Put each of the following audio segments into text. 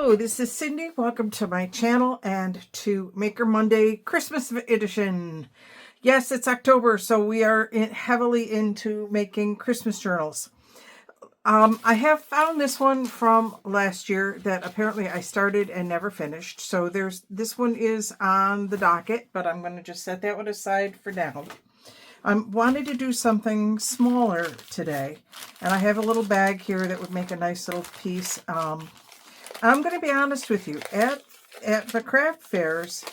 Hello, this is Cindy. Welcome to my channel and to Maker Monday Christmas edition. Yes, it's October, so we are heavily into making Christmas journals. I have found this one from last year that apparently I started and never finished. So this one is on the docket, but I'm going to just set that one aside for now. I wanted to do something smaller today, and I have a little bag here that would make a nice little piece. I'm going to be honest with you, at the craft fairs,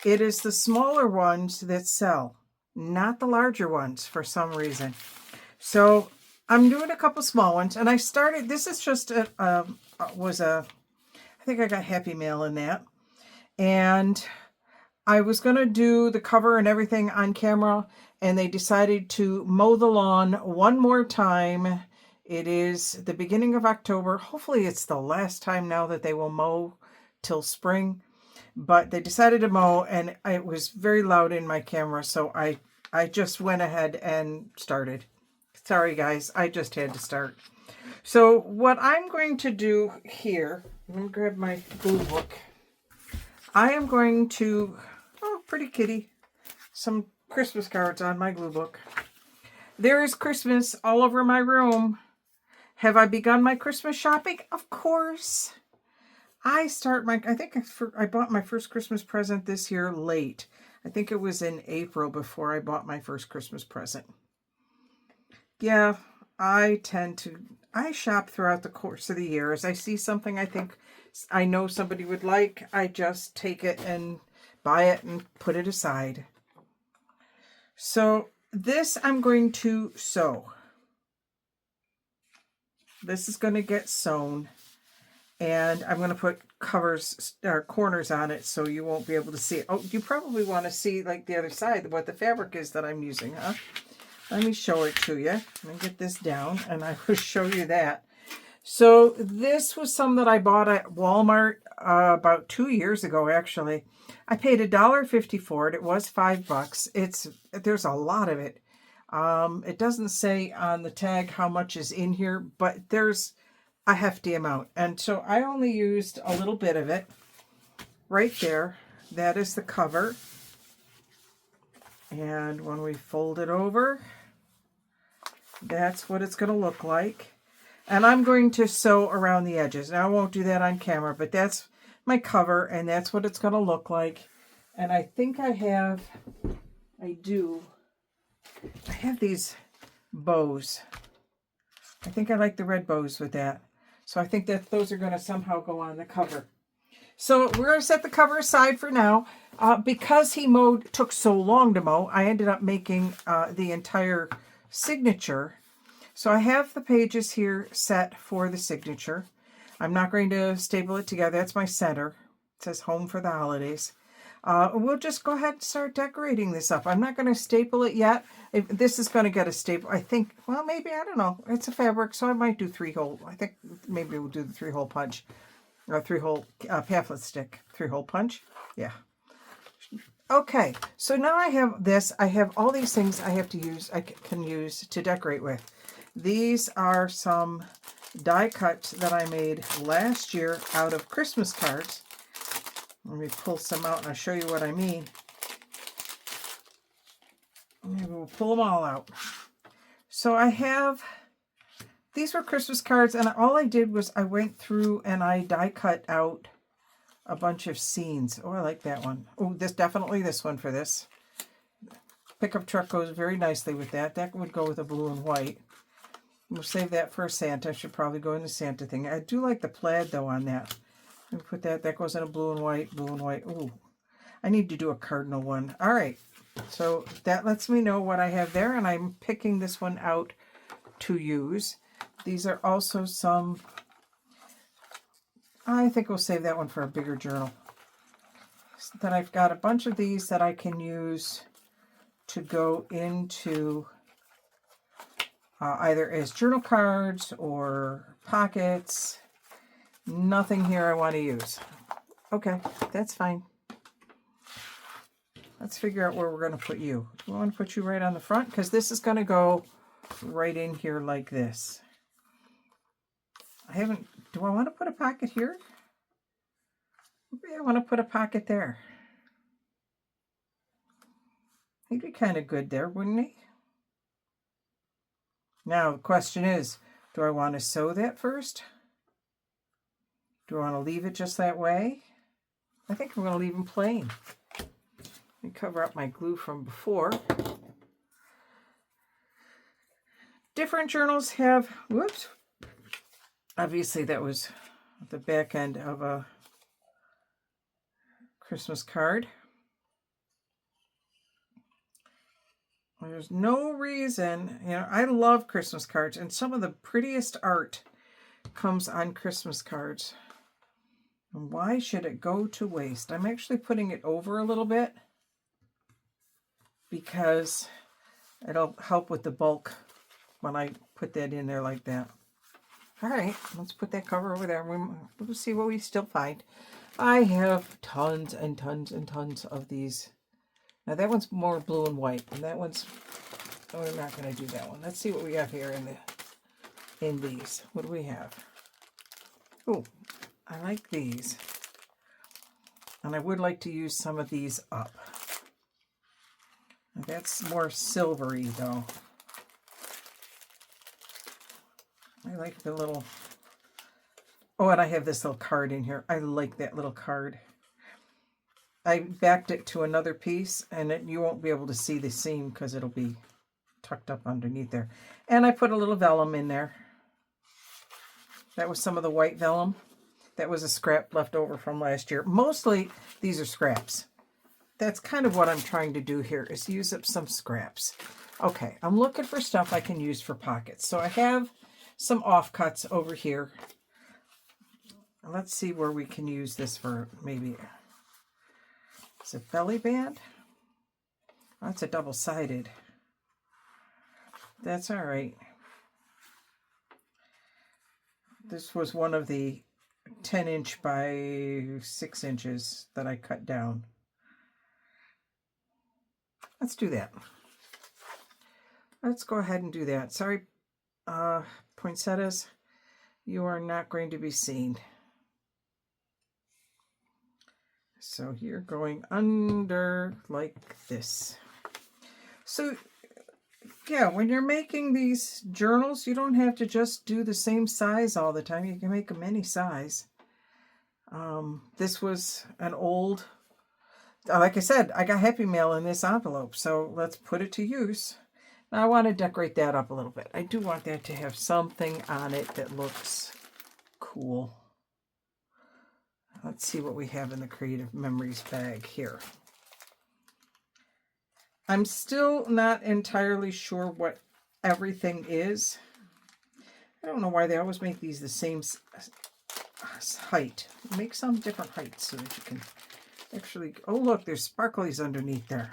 it is the smaller ones that sell, not the larger ones for some reason. So I'm doing a couple small ones, and I started, this is just I think I got Happy Mail in that, and I was going to do the cover and everything on camera, and they decided to mow the lawn one more time. It is the beginning of October. Hopefully it's the last time now that they will mow till spring. But they decided to mow, and it was very loud in my camera, so I just went ahead and started. Sorry, guys. I just had to start. So what I'm going to do here, let me grab my glue book. I am going to, oh, pretty kitty, some Christmas cards on my glue book. There is Christmas all over my room. Have I begun my Christmas shopping? Of course. I think I bought my first Christmas present this year late. I think it was in April before I bought my first Christmas present. Yeah, I shop throughout the course of the year. As I see something I know somebody would like, I just take it and buy it and put it aside. So this I'm going to sew. This is going to get sewn, and I'm going to put covers or corners on it so you won't be able to see it. Oh, you probably want to see like the other side, what the fabric is that I'm using, huh? Let me show it to you. Let me get this down, and I will show you that. So this was some that I bought at Walmart about 2 years ago, actually. I paid $1.50 for it. It was $5. There's a lot of it. It doesn't say on the tag how much is in here, but there's a hefty amount. And so I only used a little bit of it right there. That is the cover. And when we fold it over, that's what it's going to look like. And I'm going to sew around the edges. Now I won't do that on camera, but that's my cover, and that's what it's going to look like. And I think I have these bows. I think I like the red bows with that. So I think that those are going to somehow go on the cover. So we're going to set the cover aside for now. Because he took so long to mow, I ended up making the entire signature. So I have the pages here set for the signature. I'm not going to staple it together. That's my center. It says Home for the Holidays. We'll just go ahead and start decorating this up. I'm not going to staple it yet. This is going to get a staple. I think, well, maybe, I don't know. It's a fabric, so I might do 3-hole. I think maybe we'll do the 3-hole punch. Or 3-hole pamphlet stick. 3-hole punch. Yeah. Okay, so now I have this. I have all these things I can use to decorate with. These are some die cuts that I made last year out of Christmas cards. Let me pull some out and I'll show you what I mean. Maybe we'll pull them all out. So these were Christmas cards, and all I did was I went through and I die cut out a bunch of scenes. Oh, I like that one. Oh, definitely this one for this. Pickup truck goes very nicely with that. That would go with a blue and white. We'll save that for Santa. I should probably go in the Santa thing. I do like the plaid, though, on that. I'm going to put that. That goes in a blue and white, blue and white. Ooh, I need to do a cardinal one. All right. So that lets me know what I have there, and I'm picking this one out to use. These are also some... I think we'll save that one for a bigger journal. So then I've got a bunch of these that I can use to go into either as journal cards or pockets. Nothing here I want to use. Okay, that's fine. Let's figure out where we're going to put you. Do we want to put you right on the front? Because this is going to go right in here like this. Do I want to put a pocket here? Maybe I want to put a pocket there. He'd be kind of good there, wouldn't he? Now, the question is, do I want to sew that first? Do I want to leave it just that way? I think I'm going to leave him plain. Let me cover up my glue from before. Different journals have, whoops, obviously that was the back end of a Christmas card. There's no reason, I love Christmas cards, and some of the prettiest art comes on Christmas cards. And why should it go to waste? I'm actually putting it over a little bit because it'll help with the bulk when I put that in there like that. All right, let's put that cover over there. We'll see what we still find. I have tons and tons and tons of these. Now that one's more blue and white, and that one's, oh, we're not going to do that one. Let's see what we have here in these. What do we have? Oh, I like these. And I would like to use some of these up. Now that's more silvery though. I like the little, oh, and I have this little card in here. I like that little card. I backed it to another piece, and you won't be able to see the seam because it'll be tucked up underneath there. And I put a little vellum in there. That was some of the white vellum. That was a scrap left over from last year. Mostly these are scraps. That's kind of what I'm trying to do here, is use up some scraps. Okay, I'm looking for stuff I can use for pockets. So I have some offcuts over here. Let's see where we can use this for maybe. It's a belly band. Oh, it's a double-sided. That's all right. This was one of the 10-inch by 6 inches that I cut down. Let's do that. Let's go ahead and do that. Sorry, poinsettias, you are not going to be seen. So you're going under like this. So yeah, when you're making these journals, you don't have to just do the same size all the time. You can make them any size. This was an old, like I said, I got Happy Mail in this envelope, so let's put it to use. Now I want to decorate that up a little bit. I do want that to have something on it that looks cool. Let's see what we have in the Creative Memories bag here. I'm still not entirely sure what everything is. I don't know why they always make these the same height. Make some different heights so that you can actually... Oh, look, there's sparklies underneath there.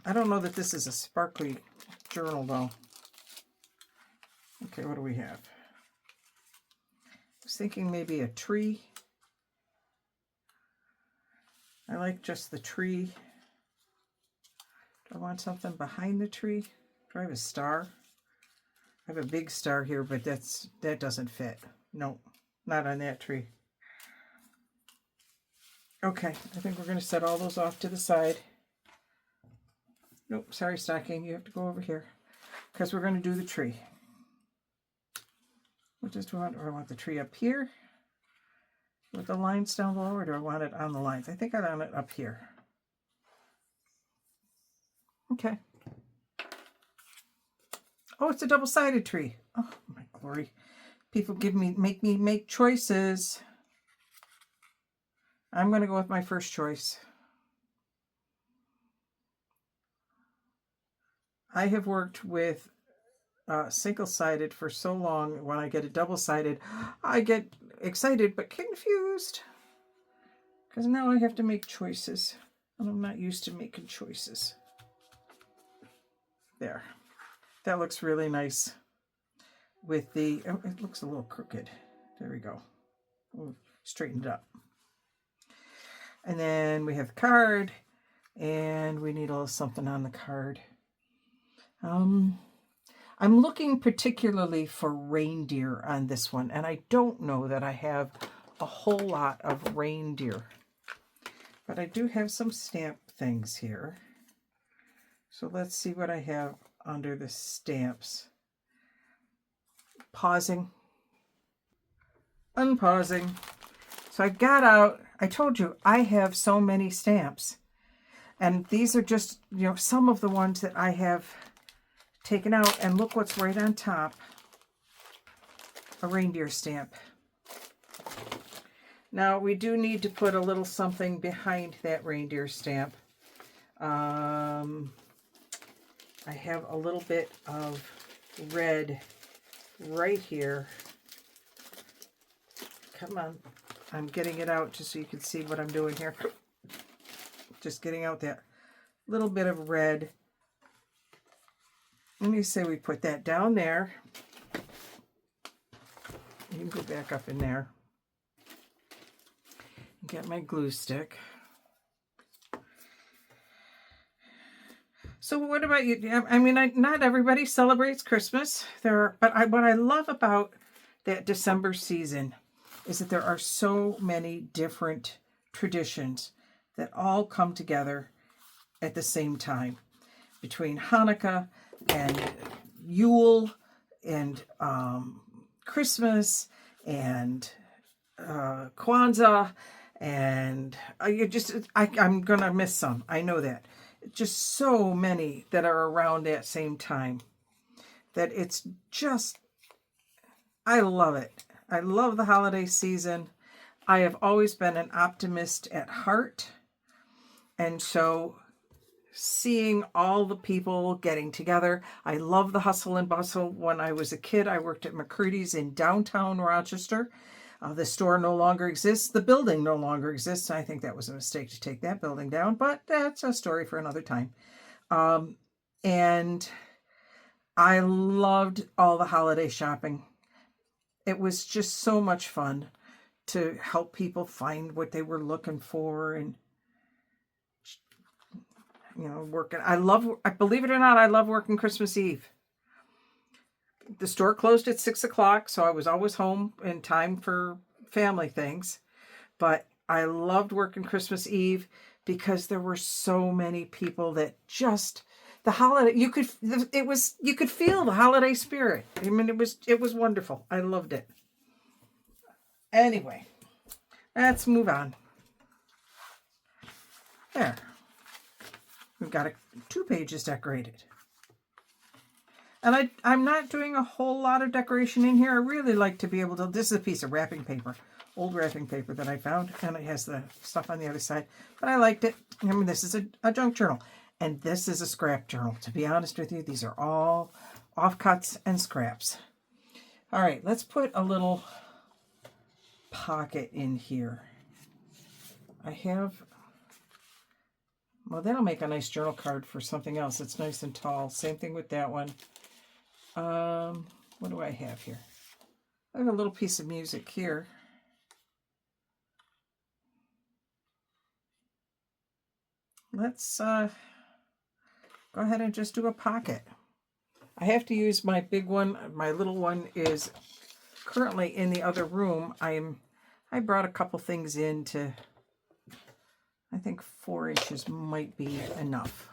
I don't know that this is a sparkly journal, though. Okay, what do we have? I was thinking maybe a tree. I like just the tree. Do I want something behind the tree? Do I have a star? I have a big star here, but that doesn't fit. No, not on that tree. Okay, I think we're going to set all those off to the side. Nope, sorry, stocking. You have to go over here because we're going to do the tree. What do I want? Do I want the tree up here with the lines down below, or do I want it on the lines? I think I want it up here. Okay. Oh, it's a double-sided tree. Oh, my glory. People make me make choices. I'm going to go with my first choice. I have worked with single-sided for so long. When I get a double-sided, I get excited but confused because now I have to make choices, and I'm not used to making choices. There. That looks really nice with the, oh, it looks a little crooked. There we go. We'll straighten it up. And then we have the card, and we need a little something on the card. I'm looking particularly for reindeer on this one, and I don't know that I have a whole lot of reindeer. But I do have some stamp things here. So let's see what I have under the stamps. Pausing. Unpausing. So I got out, I told you, I have so many stamps. And these are just, some of the ones that I have taken out. And look what's right on top. A reindeer stamp. Now, we do need to put a little something behind that reindeer stamp. I have a little bit of red right here. Come on. I'm getting it out just so you can see what I'm doing here. Just getting out that little bit of red. Let me say we put that down there. You can go back up in there. Get my glue stick. So what about you? I mean, not everybody celebrates Christmas. What I love about that December season is that there are so many different traditions that all come together at the same time. Between Hanukkah and Yule and Christmas and Kwanzaa, and I'm going to miss some. I know that. Just so many that are around that same time that it's just, I love it. I love the holiday season. I have always been an optimist at heart. And so seeing all the people getting together, I love the hustle and bustle. When I was a kid, I worked at McCurdy's in downtown Rochester. The store no longer exists. The building no longer exists. I think that was a mistake to take that building down, but that's a story for another time. And I loved all the holiday shopping. It was just so much fun to help people find what they were looking for and, working. Believe it or not, I love working Christmas Eve. The store closed at 6 o'clock, so I was always home in time for family things. But I loved working Christmas Eve because there were so many people that just the holiday. You could feel the holiday spirit. I mean, it was wonderful. I loved it. Anyway, let's move on. There, we've got 2 pages decorated. And I'm not doing a whole lot of decoration in here. I really like to be able to, this is a piece of wrapping paper, old wrapping paper that I found, and it has the stuff on the other side. But I liked it. I mean, this is a junk journal, and this is a scrap journal. To be honest with you, these are all offcuts and scraps. All right, let's put a little pocket in here. Well, that'll make a nice journal card for something else. It's nice and tall. Same thing with that one. What do I have here? I have a little piece of music here. Let's go ahead and just do a pocket. I have to use my big one. My little one is currently in the other room. I brought a couple things in to, I think 4 inches might be enough.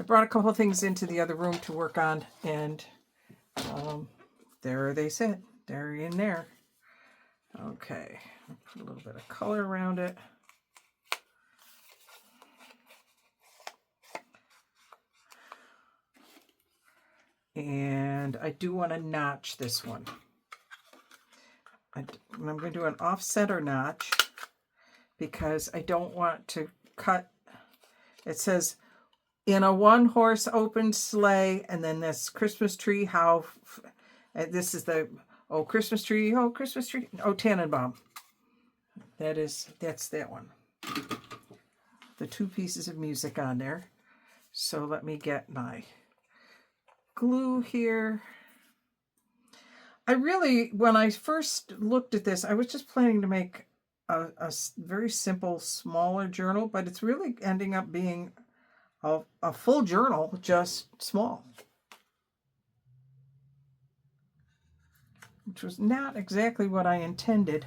I brought a couple of things into the other room to work on, and there they sit. They're in there. Okay, I'll put a little bit of color around it. And I do want to notch this one. I'm going to do an offset or notch because I don't want to cut. It says, in a 1-horse open sleigh, and then this Christmas tree, this is the, Christmas tree, Tannenbaum. That's that one. The 2 pieces of music on there. So let me get my glue here. When I first looked at this, I was just planning to make a very simple, smaller journal, but it's really ending up being a full journal, just small. Which was not exactly what I intended,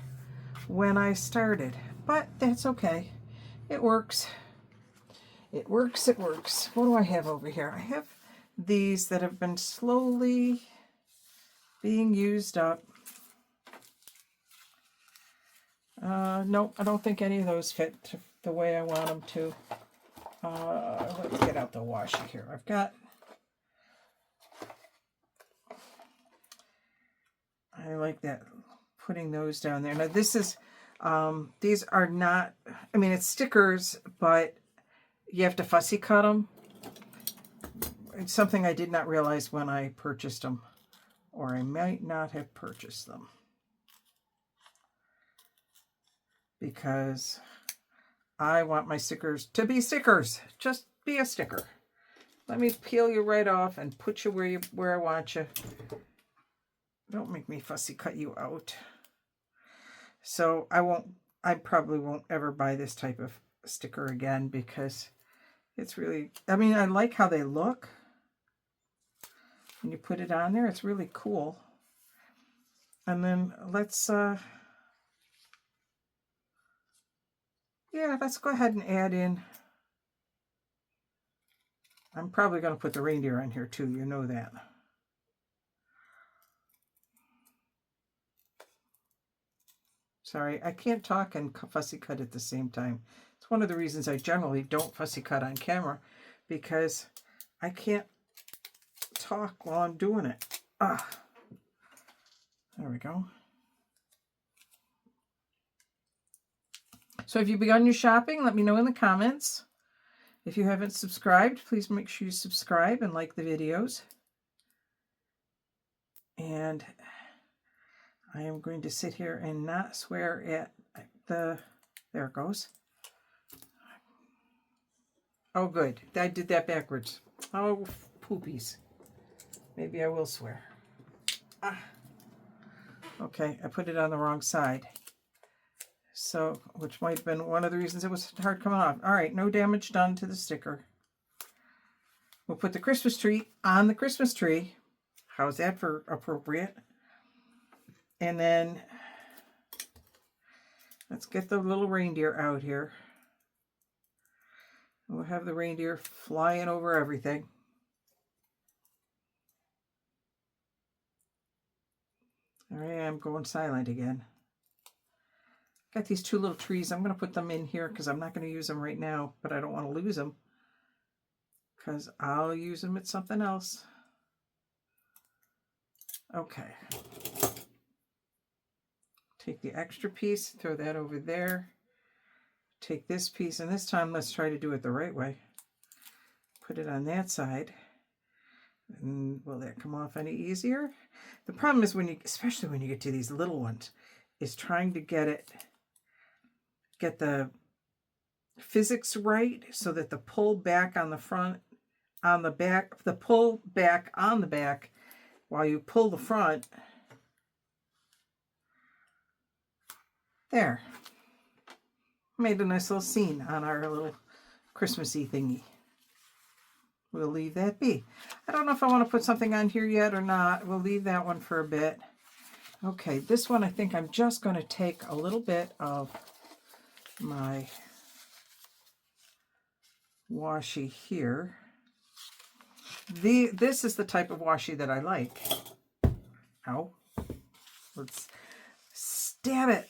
when I started, but that's okay. It works. It works, it works. What do I have over here? I have these that have been slowly being used up. Nope, I don't think any of those fit the way I want them to. Let's get out the washi here. I've got, I like that, putting those down there. Now this is, these are not, I mean, it's stickers, but you have to fussy cut them. It's something I did not realize when I purchased them, or I might not have purchased them, because I want my stickers to be stickers. Just be a sticker. Let me peel you right off and put you where I want you. Don't make me fussy cut you out. So I probably won't ever buy this type of sticker again, because it's really, I mean, I like how they look when you put it on there. It's really cool. And then let's go ahead and add in, I'm probably going to put the reindeer on here too, you know that. Sorry, I can't talk and fussy cut at the same time. It's one of the reasons I generally don't fussy cut on camera, because I can't talk while I'm doing it. There we go. So have you begun your shopping? Let me know in the comments. If you haven't subscribed, please make sure you subscribe and like the videos. And I am going to sit here and not swear at the, there it goes. Oh, good. I did that backwards. Oh, poopies. Maybe I will swear. Okay, I put it on the wrong side. So, which might have been one of the reasons it was hard coming off. All right, no damage done to the sticker. We'll put the Christmas tree on the Christmas tree. How's that for appropriate? And then let's get the little reindeer out here. We'll have the reindeer flying over everything. There I am going silent again. Got these two little trees. I'm going to put them in here because I'm not going to use them right now, but I don't want to lose them because I'll use them at something else. Okay. Take the extra piece, throw that over there. Take this piece, and this time let's try to do it the right way. Put it on that side. And will that come off any easier? The problem is when you, especially when you get to these little ones, is trying to get the physics right so that the pull back on the front, on the back, the pull back on the back while you pull the front. There. Made a nice little scene on our little Christmassy thingy. We'll leave that be. I don't know if I want to put something on here yet or not. We'll leave that one for a bit. Okay, this one I think I'm just going to take a little bit of my washi here. This is the type of washi that I like. Ow. Let's stab it.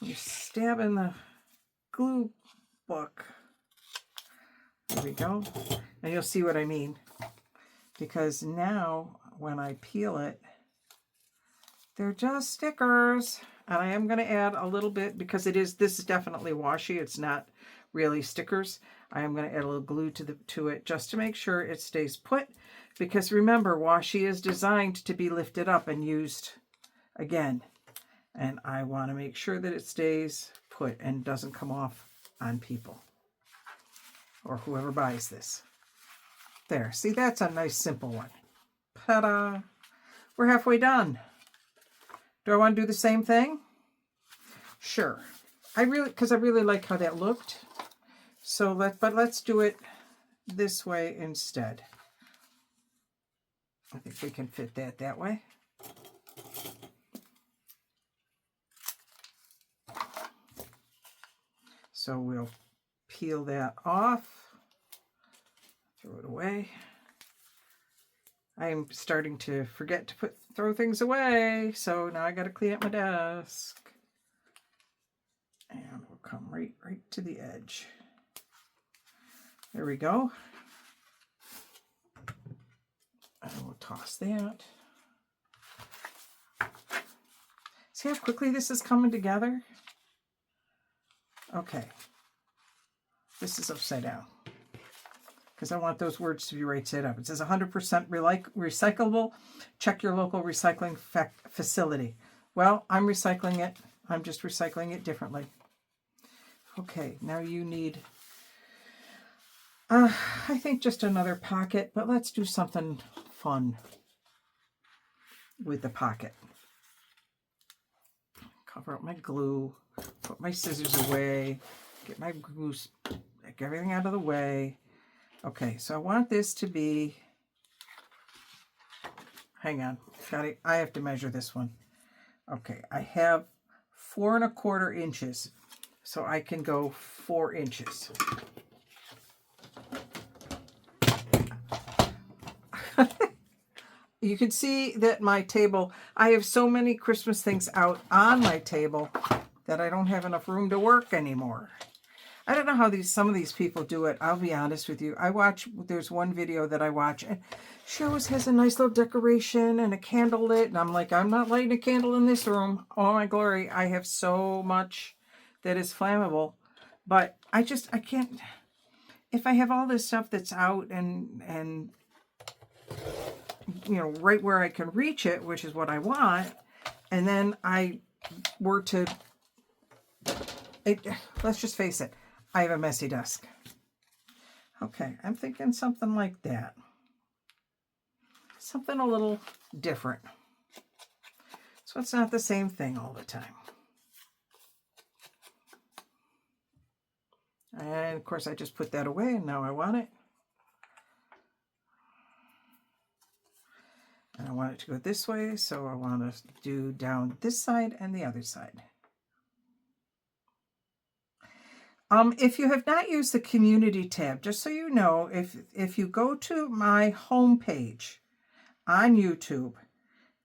You stab in the glue book. There we go. And you'll see what I mean. Because now when I peel it, they're just stickers. And I am going to add a little bit because this is definitely washi. It's not really stickers. I am going to add a little glue to it just to make sure it stays put. Because remember, washi is designed to be lifted up and used again. And I want to make sure that it stays put and doesn't come off on people or whoever buys this. There, see, that's a nice simple one. Ta-da! We're halfway done. Do I want to do the same thing? Sure. Because I really like how that looked. So let's do it this way instead. I think we can fit that way. So we'll peel that off, throw it away. I'm starting to forget to throw things away, so now I got to clean up my desk. And we'll come right to the edge. There we go. And we'll toss that. See how quickly this is coming together? Okay. This is upside down, because I want those words to be right side up. It says 100% recyclable. Check your local recycling facility. Well, I'm recycling it. I'm just recycling it differently. Okay, now you need, I think just another pocket, but let's do something fun with the pocket. Cover up my glue, put my scissors away, get my glue, get everything out of the way. Okay, so I want this to be, hang on, I have to measure this one. Okay, I have 4 1/4 inches, so I can go 4 inches. You can see that my table, I have so many Christmas things out on my table that I don't have enough room to work anymore. I don't know how some of these people do it. I'll be honest with you. There's one video that I watch, and she always has a nice little decoration and a candle lit, and I'm like, I'm not lighting a candle in this room. Oh my glory, I have so much that is flammable. But I can't, if I have all this stuff that's out and you know, right where I can reach it, which is what I want, and then I were to, let's just face it, I have a messy desk. Okay, I'm thinking something like that. Something a little different. So it's not the same thing all the time. And of course I just put that away, and now I want it. And I want it to go this way, so I want to do down this side and the other side. If you have not used the community tab, just so you know, if you go to my homepage on YouTube,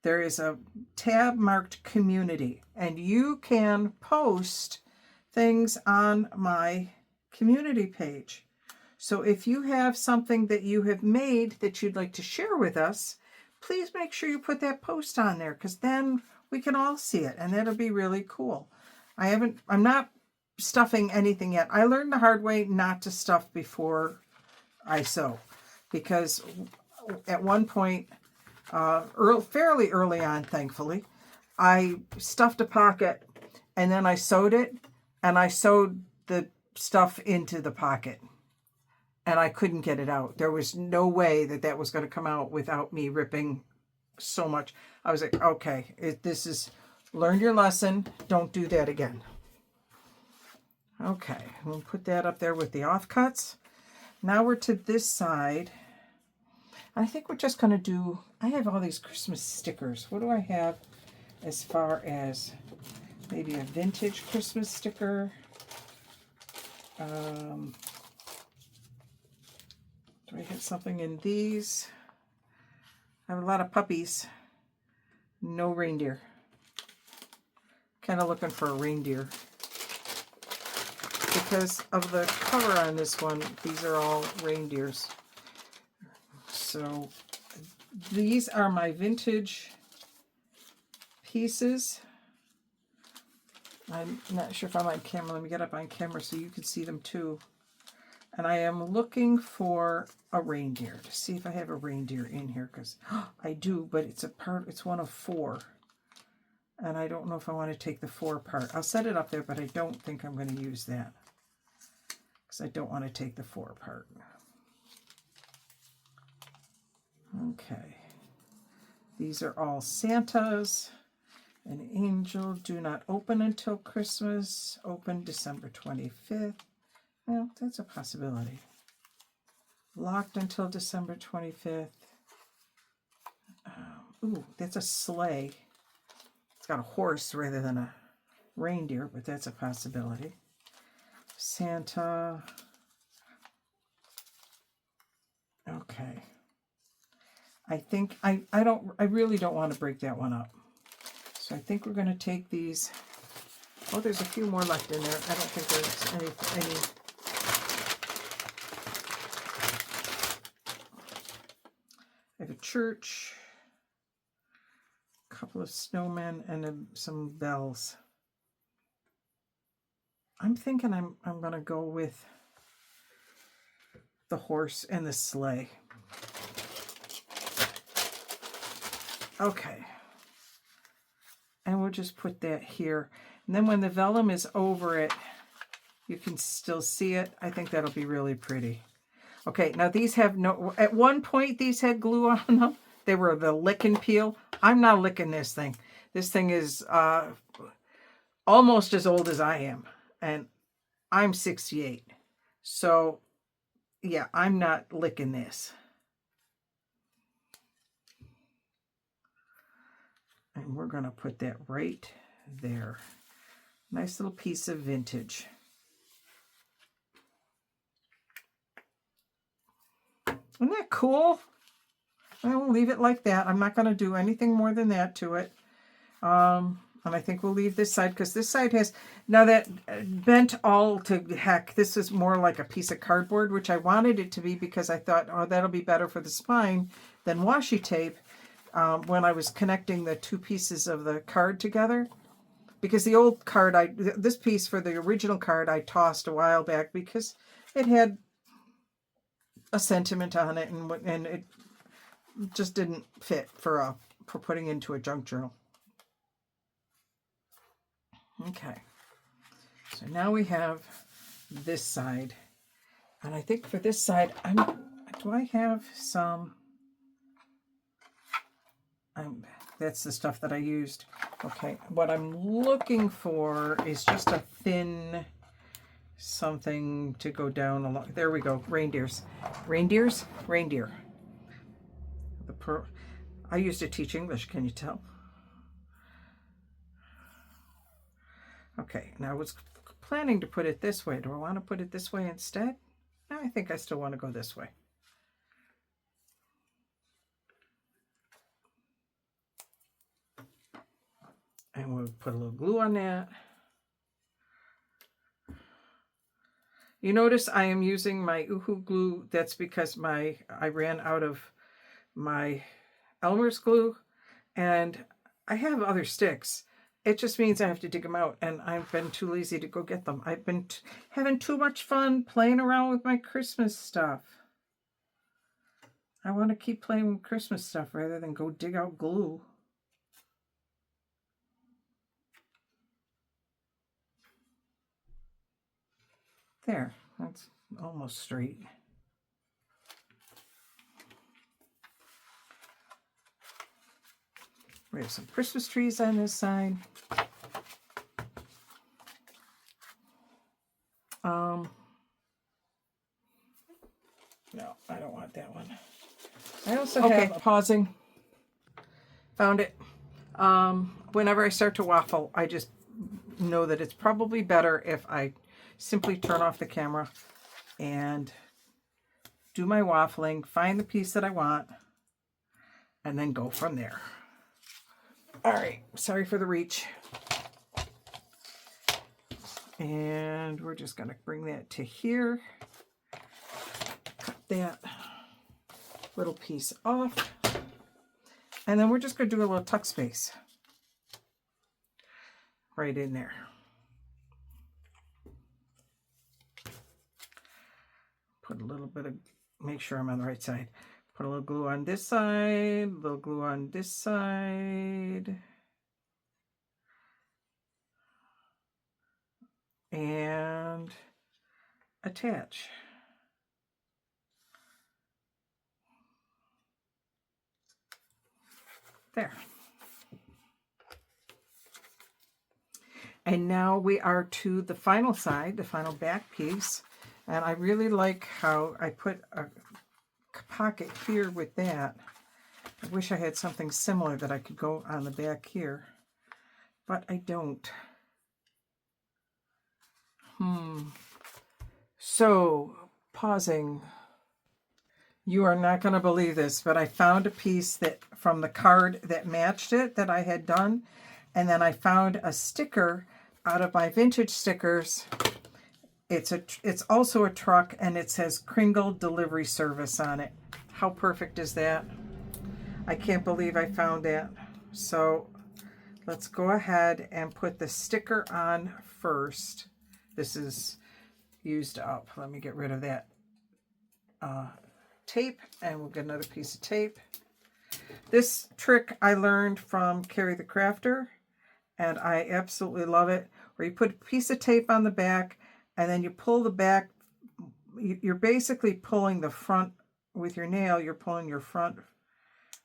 there is a tab marked community, and you can post things on my community page. So if you have something that you have made that you'd like to share with us, please make sure you put that post on there, because then we can all see it, and that'll be really cool. I'm not stuffing anything yet. I learned the hard way not to stuff before I sew, because at one point, fairly early on, thankfully, I stuffed a pocket and then I sewed it, and I sewed the stuff into the pocket, and I couldn't get it out. There was no way that was going to come out without me ripping so much. I was like, okay, this is, learn your lesson. Don't do that again. Okay, we'll put that up there with the offcuts. Now we're to this side. I think we're just going to do, I have all these Christmas stickers. What do I have as far as maybe a vintage Christmas sticker? Do I have something in these? I have a lot of puppies. No reindeer. Kind of looking for a reindeer. Because of the cover on this one, these are all reindeers. So these are my vintage pieces. I'm not sure if I'm on camera. Let me get up on camera so you can see them too. And I am looking for a reindeer to see if I have a reindeer in here, because I do, but it's one of 4. And I don't know if I want to take the 4 apart. I'll set it up there, but I don't think I'm going to use that, because I don't want to take the 4 apart. Okay. These are all Santas. An angel, do not open until Christmas. Open December 25th. Well, that's a possibility. Locked until December 25th. Ooh, that's a sleigh. It's got a horse rather than a reindeer, but that's a possibility. Santa. Okay. I think I really don't want to break that one up. So I think we're going to take these. Oh, there's a few more left in there. I don't think there's any. I have a church, a couple of snowmen, and some bells. I'm thinking I'm going to go with the horse and the sleigh. Okay. And we'll just put that here. And then when the vellum is over it, you can still see it. I think that'll be really pretty. Okay, now these have no, at one point these had glue on them. They were the lick and peel. I'm not licking this thing. This thing is almost as old as I am. And I'm 68. So, yeah, I'm not licking this. And we're going to put that right there. Nice little piece of vintage. Isn't that cool? I will leave it like that. I'm not going to do anything more than that to it. And I think we'll leave this side because this side has, now that bent all to heck, this is more like a piece of cardboard, which I wanted it to be because I thought, oh, that'll be better for the spine than washi tape when I was connecting the two pieces of the card together. Because the old card, this piece for the original card, I tossed a while back because it had a sentiment on it, and it just didn't fit for putting into a junk journal. Okay, so now we have this side, and I think for this side, do I have some? That's the stuff that I used. Okay, what I'm looking for is just a thin something to go down along. There we go. Reindeers. Reindeers? Reindeer. I used to teach English, can you tell? Okay, now I was planning to put it this way. Do I want to put it this way instead? I think I still want to go this way. And we'll put a little glue on that. You notice I am using my Uhu glue. That's because I ran out of my Elmer's glue, and I have other sticks. It just means I have to dig them out, and I've been too lazy to go get them. I've been having too much fun playing around with my Christmas stuff. I want to keep playing with Christmas stuff rather than go dig out glue. There, that's almost straight. We have some Christmas trees on this side. No, I don't want that one. I also have pausing. Found it. Whenever I start to waffle, I just know that it's probably better if I simply turn off the camera and do my waffling, find the piece that I want, and then go from there. All right, sorry for the reach. And we're just going to bring that to here. Cut that little piece off. And then we're just going to do a little tuck space right in there. Put a little bit of, make sure I'm on the right side. Put a little glue on this side, a little glue on this side. And attach. There. And now we are to the final side, the final back piece. And I really like how I put a pocket here with that. I wish I had something similar that I could go on the back here, but I don't. So, pausing. You are not going to believe this, but I found a piece that from the card that matched it that I had done. And then I found a sticker out of my vintage stickers. It's also a truck, and it says Kringle Delivery Service on it. How perfect is that? I can't believe I found that. So let's go ahead and put the sticker on first. This is used up. Let me get rid of that tape, and we'll get another piece of tape. This trick I learned from Carrie the Crafter, and I absolutely love it, where you put a piece of tape on the back, and then you pull the back. You're basically pulling the front with your nail. You're pulling your front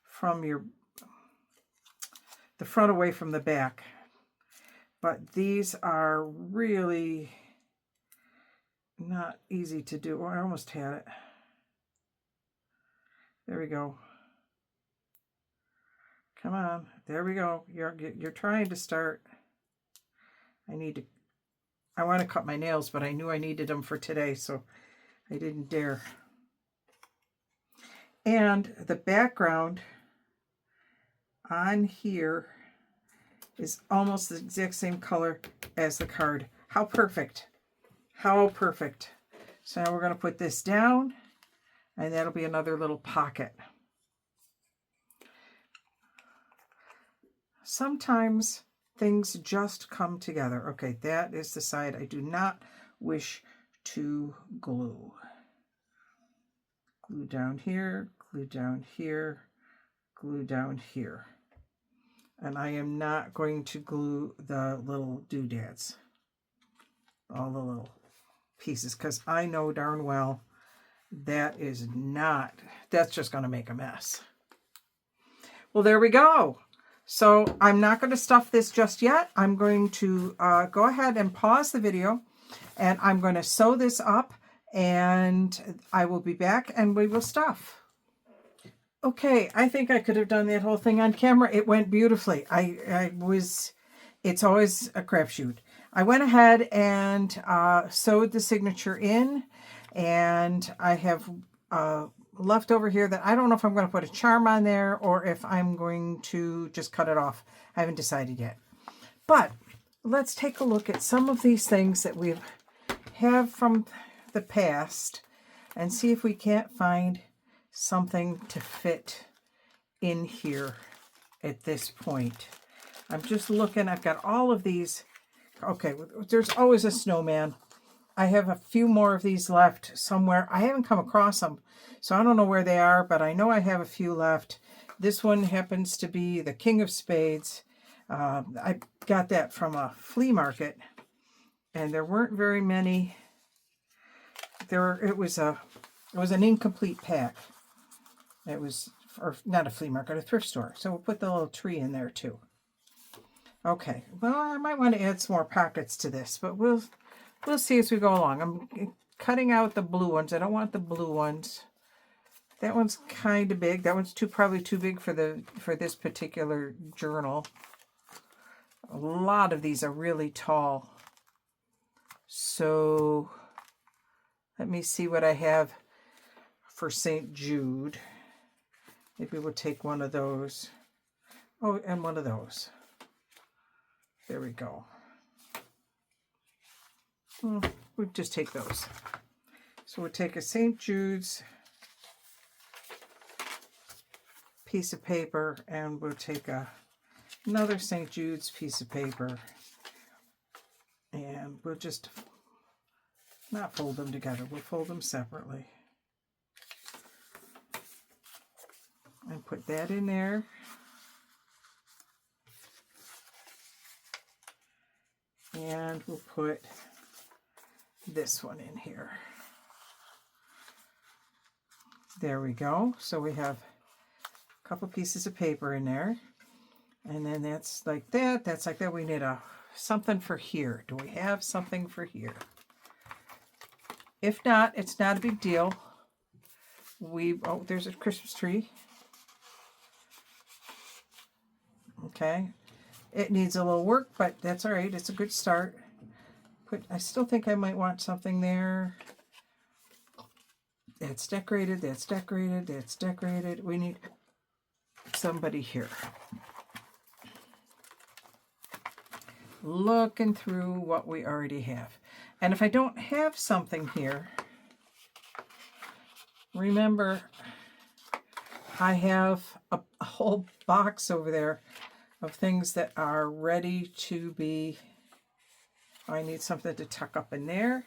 from the front away from the back. But these are really not easy to do. Oh, I almost had it. There we go. Come on. There we go. You're trying to start. I want to cut my nails, but I knew I needed them for today, so I didn't dare. And the background on here is almost the exact same color as the card. How perfect. How perfect. So now we're going to put this down, and that'll be another little pocket. Sometimes things just come together. Okay, that is the side I do not wish to glue. Glue down here, glue down here, glue down here. And I am not going to glue the little doodads, all the little pieces, because I know darn well that's just going to make a mess. Well, there we go. So I'm not going to stuff this just yet. I'm going to go ahead and pause the video, and I'm going to sew this up, and I will be back and we will stuff. Okay, I think I could have done that whole thing on camera. It went beautifully. It's always a crapshoot. I went ahead and sewed the signature in, and I have left over here that I don't know if I'm going to put a charm on there or if I'm going to just cut it off. I haven't decided yet. But let's take a look at some of these things that we have from the past and see if we can't find something to fit in here at this point. I'm just looking. I've got all of these. Okay, there's always a snowman. I have a few more of these left somewhere. I haven't come across them, so I don't know where they are, but I know I have a few left. This one happens to be the King of Spades. I got that from a flea market, and there weren't very many. It was an incomplete pack. It was, or not a flea market, a thrift store. So we'll put the little tree in there too. Okay, well, I might want to add some more pockets to this, but we'll see as we go along. I'm cutting out the blue ones. I don't want the blue ones. That one's kind of big. That one's probably too big for this particular journal. A lot of these are really tall. So let me see what I have for St. Jude. Maybe we'll take one of those. Oh, and one of those. There we go. We'll just take those. So we'll take a St. Jude's piece of paper, and we'll take another St. Jude's piece of paper, and we'll just not fold them together. We'll fold them separately. And put that in there. And we'll put this one in here. There we go. So we have a couple pieces of paper in there. And then that's like that. That's like that. We need something for here. Do we have something for here? If not, it's not a big deal. There's a Christmas tree. Okay. It needs a little work, but that's all right. It's a good start. I still think I might want something there. That's decorated, that's decorated, that's decorated. We need somebody here. Looking through what we already have. And if I don't have something here, remember I have a whole box over there of things that are ready to be. I need something to tuck up in there.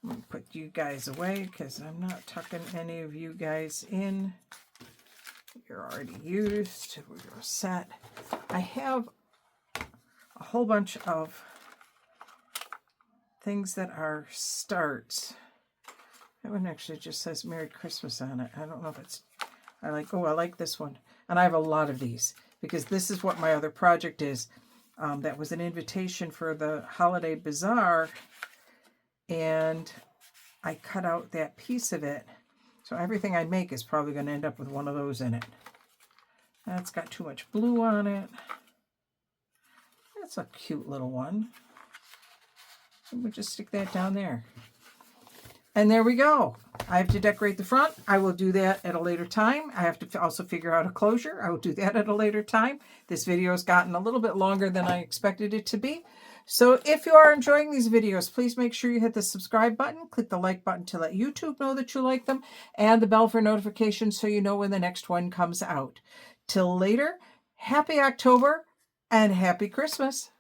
Let me put you guys away because I'm not tucking any of you guys in. You're already used. We're set. I have a whole bunch of things that are starts. That one actually just says Merry Christmas on it. I don't know if it's, I like this one. And I have a lot of these because this is what my other project is. That was an invitation for the Holiday Bazaar, and I cut out that piece of it. So everything I make is probably going to end up with one of those in it. That's got too much blue on it. That's a cute little one. We'll just stick that down there. And there we go. I have to decorate the front. I will do that at a later time. I have to also figure out a closure. I will do that at a later time. This video has gotten a little bit longer than I expected it to be. So if you are enjoying these videos, please make sure you hit the subscribe button, click the like button to let YouTube know that you like them, and the bell for notifications so you know when the next one comes out. Till later, happy October and happy Christmas.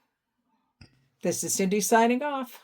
This is Cindy signing off.